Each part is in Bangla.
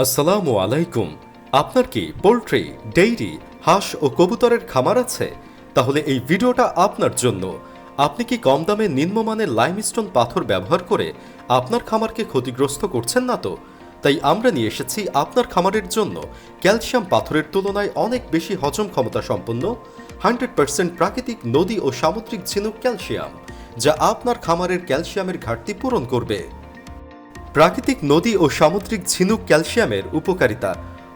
আসসালামু আলাইকুম। আপনার কি পোল্ট্রি, ডেইরি, হাঁস ও কবুতরের খামার আছে? তাহলে এই ভিডিওটা আপনার জন্য। আপনি কি কম দামে নিম্নমানের লাইমস্টোন পাথর ব্যবহার করে আপনার খামারকে ক্ষতিগ্রস্ত করছেন না তো? তাই আমরা নিয়ে এসেছি আপনার খামারের জন্য ক্যালসিয়াম পাথরের তুলনায় অনেক বেশি হজম ক্ষমতা সম্পন্ন 100% প্রাকৃতিক নদী ও সামুদ্রিক ঝিনুক ক্যালসিয়াম, যা আপনার খামারের ক্যালসিয়ামের ঘাটতি পূরণ করবে। প্রাকৃতিক নদী ও সামুদ্রিক ঝিনুক ক্যালসিয়ামের উপকারিতা: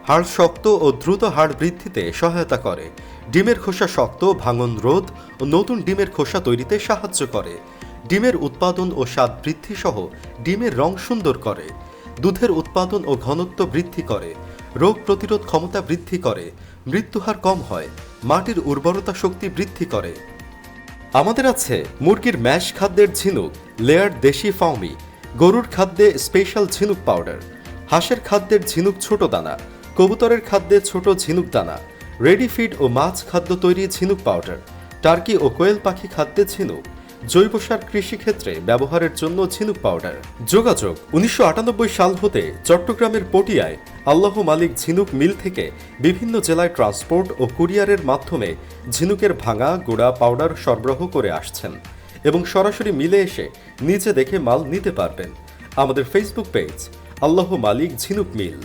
হাড় শক্ত ও দ্রুত হাড় বৃদ্ধিতে সহায়তা করে, ডিমের খোসা শক্ত, ভাঙন রোধ ও নতুন ডিমের খোসা তৈরিতে সাহায্য করে, ডিমের উৎপাদন ও স্বাদ বৃদ্ধি সহ ডিমের রং সুন্দর করে, দুধের উৎপাদন ও ঘনত্ব বৃদ্ধি করে, রোগ প্রতিরোধ ক্ষমতা বৃদ্ধি করে, মৃত্যুহার কম হয়, মাটির উর্বরতা শক্তি বৃদ্ধি করে। আমাদের আছে মুরগির ম্যাশ খাদ্যের ঝিনুক লেয়ার দেশি ফাউমি, গরুর খাদ্যে স্পেশাল ঝিনুক পাউডার, হাঁসের খাদ্যের ঝিনুক ছোট দানা, কবুতরের খাদ্যে ছোট ঝিনুক দানা, রেডি ফিড ও মাছ খাদ্য তৈরি ঝিনুক পাউডার, টার্কি ও কোয়েল পাখি খাদ্যে ঝিনুক, জৈব সার কৃষিক্ষেত্রে ব্যবহারের জন্য ঝিনুক পাউডার। যোগাযোগ: 1998 সাল হতে চট্টগ্রামের পটিয়ায় আল্লাহ মালিক ঝিনুক মিল থেকে বিভিন্ন জেলায় ট্রান্সপোর্ট ও কুরিয়ারের মাধ্যমে ঝিনুকের ভাঙা গুঁড়া পাউডার সরবরাহ করে আসছেন এবং সরাসরি মিলে এসে নিজে দেখে মাল নিতে পারবেন। আমাদের ফেসবুক পেজ আল্লাহ মালিক ঝিনুক মিল।